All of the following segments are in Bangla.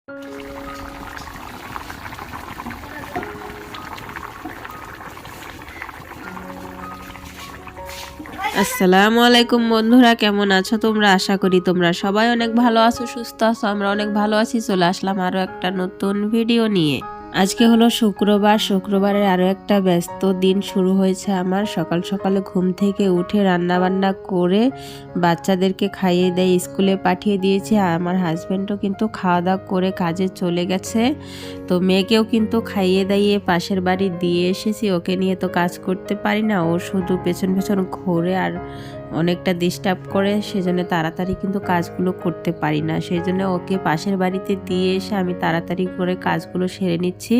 আসসালামু আলাইকুম বন্ধুরা, কেমন আছো তোমরা? আশা করি তোমরা সবাই অনেক ভালো আছো, সুস্থ আছো। আমরা অনেক ভালো আছি। চলে আসলাম আরও একটা নতুন ভিডিও নিয়ে। আজকে হলো শুক্রবার। শুক্রবারের আরও একটা ব্যস্ত দিন শুরু হয়েছে আমার। সকাল সকালে ঘুম থেকে উঠে রান্না বান্না করে বাচ্চাদেরকে খাইয়ে দিয়ে স্কুলে পাঠিয়ে দিয়েছি। আর আমার হাজব্যান্ডও কিন্তু খাওয়া দাওয়া করে কাজে চলে গেছে। তো মেয়েকেও কিন্তু খাইয়ে দাইয়ে পাশের বাড়ি দিয়ে এসেছি। ওকে নিয়ে তো কাজ করতে পারি না, ও শুধু পেছন পেছন ঘোরে আর অনেকটা ডিস্টার্ব করে, সেজন্য তাড়াতাড়ি কিন্তু কাজগুলো করতে পারি না। সেই জন্য ওকে পাশের বাড়িতে দিয়ে এসে আমি তাড়াতাড়ি করে কাজগুলো সেরে নিচ্ছি।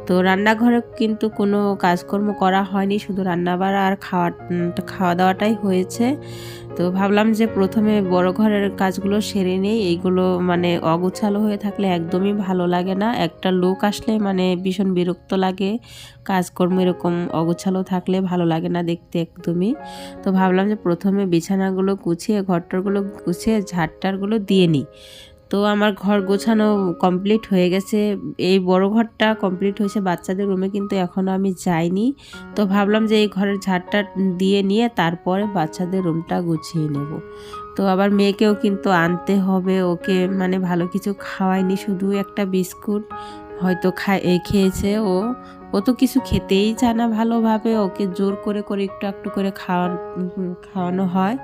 তো রান্নাঘরে কিন্তু কোনো কাজকর্ম করা হয়নি, শুধু রান্নাবাড়া আর খাওয়া দাওয়াটাই হয়েছে। তো ভাবলাম যে প্রথমে বড় ঘরের কাজগুলো সেরে নেই। এইগুলো মানে অগোছালো হয়ে থাকলে একদমই ভালো লাগে না। একটা লোক আসলে মানে ভীষণ বিরক্ত লাগে। কাজকর্ম এরকম অগোছালো থাকলে ভালো লাগে না দেখতে একদমই। তো ভাবলাম যে প্রথমে বিছানাগুলো গুছিয়ে ঘরটারগুলো গুছিয়ে ঝাড়টারগুলো দিয়ে নিই। তো আমার ঘর গোছানো কমপ্লিট হয়ে গেছে। এই বড় ঘরটা কমপ্লিট হয়েছে, বাচ্চাদের রুমে কিন্তু এখনও আমি যাইনি। তো ভাবলাম যে এই ঘরের ঝাড়টা দিয়ে নিয়ে তারপরে বাচ্চাদের রুমটা গুছিয়ে নেব। তো আবার মেয়েকেও কিন্তু আনতে হবে। ওকে মানে ভালো কিছু খাওয়াইনি, শুধু একটা বিস্কুট হয়তো খেয়েছে। ও তো কিছু খেতেই চায় না ভালোভাবে। ওকে জোর করে করে একটু একটু করে খাওয়ানো হয়।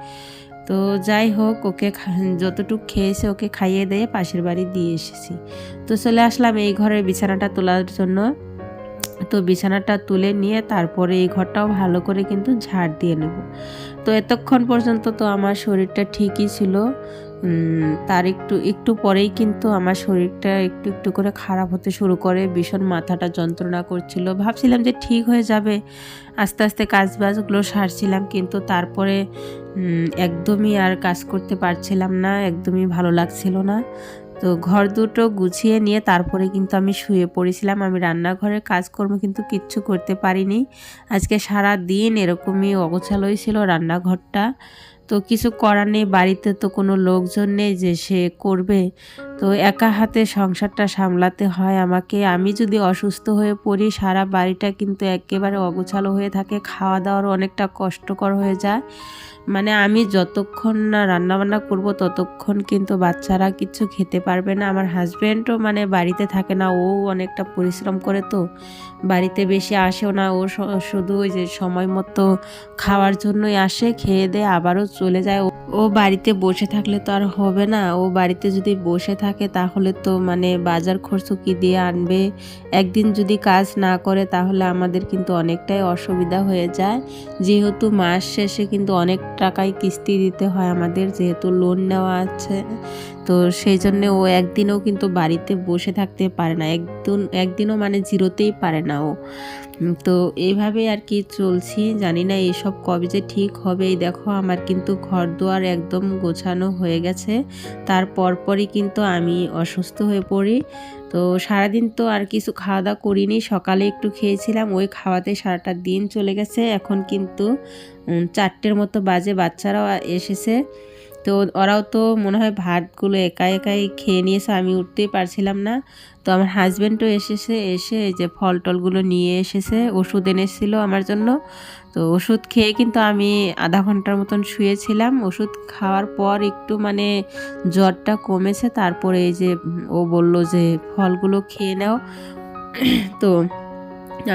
তো যাই হোক, ওকে যতটুকু খেয়েছে ওকে খাইয়ে দিয়ে পাশের বাড়ি দিয়ে এসেছি। তো চলে আসলাম এই ঘরের বিছানাটা তোলার জন্য। তো বিছানাটা তুলে নিয়ে তারপরে এই ঘরটাও ভালো করে কিন্তু ঝাড় দিয়ে নেব। তো এতক্ষণ পর্যন্ত তো আমার শরীরটা ঠিকই ছিল। তার একটু পরেই কিন্তু আমার শরীরটা একটু একটু করে খারাপ হতে শুরু করে। ভীষণ মাথাটা যন্ত্রণা করছিল। ভাবছিলাম যে ঠিক হয়ে যাবে, আস্তে আস্তে কাজবাজগুলো সারছিলাম, কিন্তু তারপরে একদমই আর কাজ করতে পারছিলাম না, একদমই ভালো লাগছিল না। তো ঘর দুটো গুছিয়ে নিয়ে তারপরে কিন্তু আমি শুয়ে পড়েছিলাম। আমি রান্নাঘরের কাজকর্ম কিন্তু কিচ্ছু করতে পারিনি। আজকে সারা দিন এরকমই অগোছালোই ছিল রান্নাঘরটা। তো কিছু করার নেই, বাড়িতে তো কোনো লোকজন নেই যে সে করবে। তো একা হাতে সংসারটা সামলাতে হয় আমাকে। আমি যদি অসুস্থ হয়ে পড়ি, সারা বাড়িটা কিন্তু একেবারে অগোছালো হয়ে থাকে। খাওয়া দাওয়ারও অনেকটা কষ্টকর হয়ে যায়। মানে আমি যতক্ষণ না রান্নাবান্না করব ততক্ষণ কিন্তু বাচ্চারা কিছু খেতে পারবে না। আমার হাজব্যান্ডও মানে বাড়িতে থাকে না, ও অনেকটা পরিশ্রম করে, তো বাড়িতে বেশি আসেও না। ও শুধু ওই যে সময় মতো খাওয়ার জন্যই আসে, খেয়ে দেয়ে আবারও চলে যায়। ও বাড়িতে বসে থাকলে তো আর হবে না। ও বাড়িতে যদি বসে থাকে তাহলে তো মানে বাজার খরচ কি দিয়ে আনবে? একদিন যদি কাজ না করে তাহলে আমাদের কিন্তু অনেকটাই অসুবিধা হয়ে যায়। যেহেতু মাস শেষে কিন্তু অনেক টাকাই কিস্তি দিতে হয় আমাদের, যেহেতু লোন নেওয়া আছে। তো সেই জন্যে ও একদিনও কিন্তু বাড়িতে বসে থাকতে পারে না, একদিনও মানে জিরোতেই পারে না ও। তো এইভাবেই আর কি চলছি। জানি না এসব কবে যে ঠিক হবে। এই দেখো আমার কিন্তু ঘর দুয়ার একদম গোছানো হয়ে গেছে। তার পরপরই কিন্তু আমি অসুস্থ হয়ে পড়ি। তো সারাদিন তো আর কিছু খাওয়া দাওয়া করিনি, সকালে একটু খেয়েছিলাম, ওই খাওয়াতে সারাটা দিন চলে গেছে। এখন কিন্তু 4টের মতো বাজে, বাচ্চারাও এসেছে। তো ওরাও তো মনে হয় ভাতগুলো একা একাই খেয়ে নিয়েছে, আমি উঠতেই পারছিলাম না। তো আমার হাজব্যান্ডও এসে এই যে ফল টলগুলো নিয়ে এসেছে, ওষুধ এনেছিল আমার জন্য। তো ওষুধ খেয়ে কিন্তু আমি আধা ঘন্টার মতন শুয়েছিলাম। ওষুধ খাওয়ার পর একটু মানে জ্বরটা কমেছে। তারপরে এই যে ও বলল যে ফলগুলো খেয়ে নাও। তো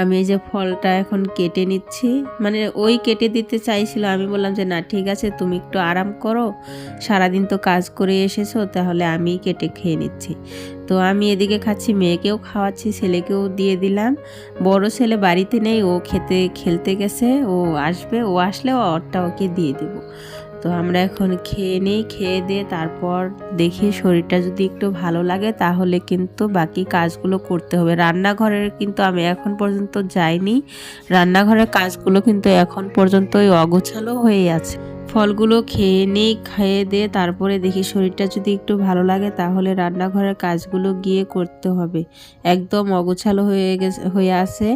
আমি এই যে ফলটা এখন কেটে নিচ্ছি, মানে ওই কেটে দিতে চাইছিল। আমি বললাম যে না ঠিক আছে, তুমি একটু আরাম করো, সারাদিন তো কাজ করে এসেছো, তাহলে আমি কেটে খেয়ে নিচ্ছি। তো আমি এদিকে খাচ্ছি, মেয়েকেও খাওয়াচ্ছি, ছেলেকেও দিয়ে দিলাম। বড় ছেলে বাড়িতে নেই, ও খেলতে গেছে। ও আসলে ওরটা ওকে দিয়ে দেবো। তো আমরা এখন খেয়ে নিই, খেয়ে দিয়ে তারপর দেখি শরীরটা যদি একটু ভালো লাগে তাহলে কিন্তু বাকি কাজগুলো করতে হবে। রান্নাঘরের কিন্তু আমি এখন পর্যন্ত যাইনি। রান্নাঘরের কাজগুলো কিন্তু এখন পর্যন্তই অগোছালো হয়ে আছে। ফলগুলো খেয়ে নিই, খেয়ে দিয়ে তারপরে দেখি শরীরটা যদি একটু ভালো লাগে তাহলে রান্নাঘরের কাজগুলো গিয়ে করতে হবে। একদম অগোছালো হয়ে আছে।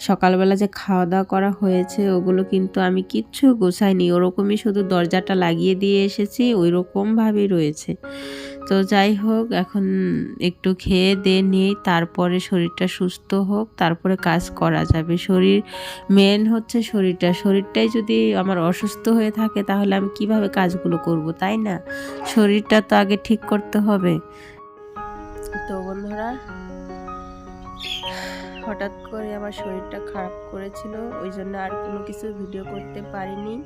সকালবেলা যে খাওয়া দাওয়া করা হয়েছে ওগুলো কিন্তু আমি কিচ্ছু গোছাইনি, ওরকমই শুধু দরজাটা লাগিয়ে দিয়ে এসেছি, ওই রকমভাবেই রয়েছে। তো যাই হোক, এখন একটু খেয়ে দিয়ে নিই, তারপরে শরীরটা সুস্থ হোক, তারপরে কাজ করা যাবে। শরীর মেন হচ্ছে শরীরটাই যদি আমার অসুস্থ হয়ে থাকে তাহলে আমি কিভাবে কাজগুলো করব, তাই না? শরীরটা তো আগে ঠিক করতে হবে। তো বন্ধুরা, হঠাৎ করে আমার শরীরটা খারাপ করেছিল, ওই জন্য আর কোনো কিছু ভিডিও করতে পারিনি।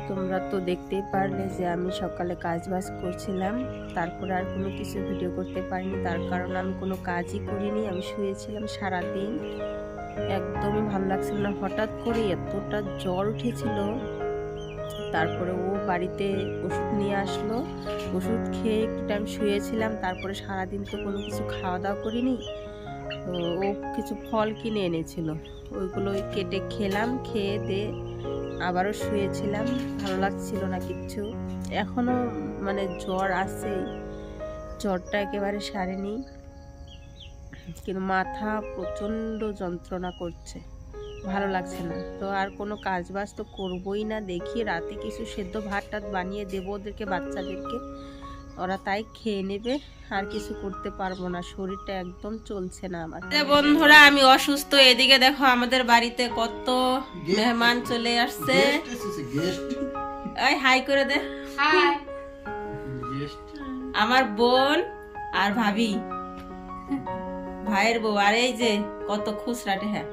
তোমরা তো দেখতেই পারলে যে আমি সকালে কাজ বাজ করছিলাম, তারপরে আর কোনো কিছু ভিডিও করতে পারিনি। তার কারণ আমি কোনো কাজই করিনি, আমি শুয়েছিলাম সারাদিন, একদমই ভালো লাগছিল না। হঠাৎ করে এতটা জ্বর উঠেছিল, তারপরে ও বাড়িতে ওষুধ নিয়ে আসলো, ওষুধ খেয়ে একটু টাইম শুয়েছিলাম। তারপরে সারাদিন তো কোনো কিছু খাওয়া দাওয়া করিনি, তো ও কিছু ফল কিনে এনেছিল, ওইগুলো কেটে খেলাম, খেয়ে দিয়ে আবারও শুয়েছিলাম। ভালো লাগছিল না কিচ্ছু, এখনো মানে জ্বর আছে, জ্বরটা একেবারে সারেনি, কিন্তু মাথা প্রচণ্ড যন্ত্রণা করছে, ভালো লাগছে না। তো আর কোনো কাজ বাজ তো করবোই না, দেখি রাতে কিছু সেদ্ধ ভাত টাত বানিয়ে দেবো ওদেরকে, বাচ্চাদেরকে, ওরা তাই খেয়ে নেবে, আর কিছু করতে পারবো না, শরীরটা একদম চলছে না আমার। বন্ধুরা, আমি অসুস্থ, এদিকে দেখো আমাদের বাড়িতে কত মেহমান চলে আসছে। ওই হাই করে দে। আমার বোন আর ভাবি, ভাইয়ের বউ, আর এই যে কত খুচরাটে। হ্যাঁ,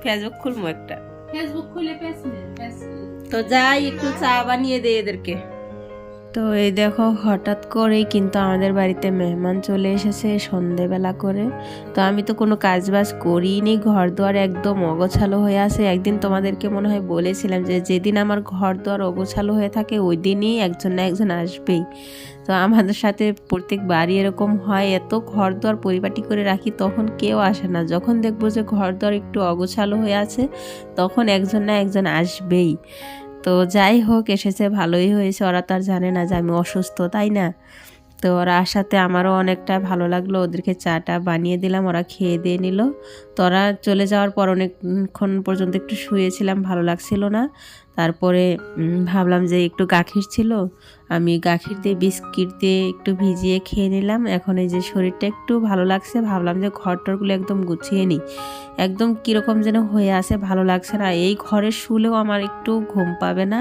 ফেসবুক খুলবো একটা, ফেসবুক খুলে তো যাই একটু চা বানিয়ে দে এদেরকে। তো এই দেখো, হঠাৎ করেই কিন্তু আমাদের বাড়িতে মেহমান চলে এসেছে সন্ধেবেলা করে। তো আমি তো কোনো কাজ বাজ করিনি, ঘর দুয়ার একদম অগোছালো হয়ে আছে। একদিন তোমাদেরকে মনে হয় বলেছিলাম যে যেদিন আমার ঘর দুয়ার অগোছালো হয়ে থাকে ওই দিনই একজন না একজন আসবেই। তো আমাদের সাথে প্রত্যেকবারই এরকম হয়, এত ঘর দুয়ার পরিপাটি করে রাখি, তখন কেউ আসে না। যখন দেখবো যে ঘর দুয়ার একটু অগোছালো হয়ে আছে, তখন একজন না একজন আসবেই। তো যাই হোক, এসেছে ভালোই হয়েছে, ওরা তো আর জানে না যে আমি অসুস্থ, তাই না? তো ওরা আসাতে আমারও অনেকটা ভালো লাগলো, ওদেরকে চাটা বানিয়ে দিলাম, ওরা খেয়ে দিয়ে নিল। তো ওরা চলে যাওয়ার পর অনেকক্ষণ পর্যন্ত একটু শুয়েছিলাম, ভালো লাগছিল না। তারপরে ভাবলাম যে একটু গাখির ছিল, আমি গাখির দিয়ে বিস্কিট দিয়ে একটু ভিজিয়ে খেয়ে নিলাম। এখন এই যে শরীরটা একটু ভালো লাগছে, ভাবলাম যে ঘরটরগুলো একদম গুছিয়ে নিই, একদম কীরকম যেন হয়ে আছে, ভালো লাগছে না। এই ঘরে শুলেও আমার একটু ঘুম পাবে না,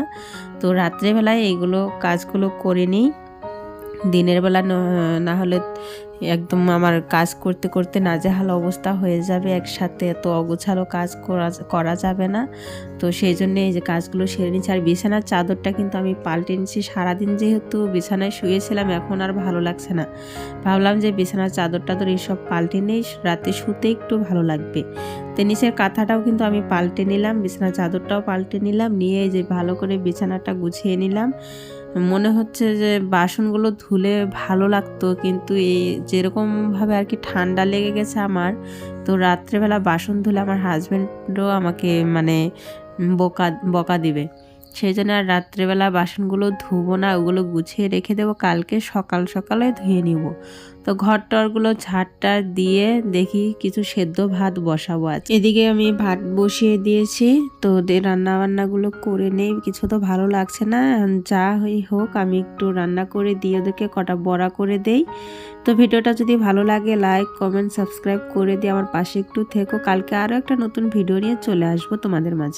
তো রাত্রেবেলায় এইগুলো কাজগুলো করে নিই। দিনের বেলা না হলে একদম আমার কাজ করতে করতে নাজেহাল অবস্থা হয়ে যাবে, একসাথে এত অগোছালো কাজ করা যাবে না। তো সেই জন্য এই যে কাজগুলো সেরে নিচ্ছি। আর বিছানার চাদরটা কিন্তু আমি পাল্টে নিচ্ছি, সারাদিন যেহেতু বিছানায় শুয়েছিলাম এখন আর ভালো লাগছে না, ভাবলাম যে বিছানার চাদর টাদর এইসব পাল্টে নেই, রাতে শুতে একটু ভালো লাগবে। তো নিচের কাঁথাটাও কিন্তু আমি পাল্টে নিলাম, বিছানার চাদরটাও পাল্টে নিলাম, নিয়ে যে ভালো করে বিছানাটা গুছিয়ে নিলাম। মনে হচ্ছে যে বাসনগুলো ধুলে ভালো লাগতো, কিন্তু এই যেরকমভাবে আর কি ঠান্ডা লেগে গেছে আমার, তো রাত্রেবেলা বাসন ধুলে আমার হাজব্যান্ডও আমাকে মানে বকা দিবে। সেই জন্য আর রাত্রেবেলা বাসনগুলো ধুবো না, ওগুলো গুছিয়ে রেখে দেবো, কালকে সকাল সকালে ধুয়ে নিব। তো ঘর টরগুলো ঝাড়টা দিয়ে দেখি কিছু সেদ্ধ ভাত বসাবো আজ। এদিকে আমি ভাত বসিয়ে দিয়েছি, তো রান্না বান্নাগুলো করে নেই, কিছু তো ভালো লাগছে না, যা হোক আমি একটু রান্না করে দিয়ে ওদেরকে কটা বড়া করে দেই। তো ভিডিওটা যদি ভালো লাগে লাইক কমেন্ট সাবস্ক্রাইব করে দিয়ে আমার পাশে একটু থেকো, কালকে আরও একটা নতুন ভিডিও নিয়ে চলে আসবো তোমাদের মাঝে।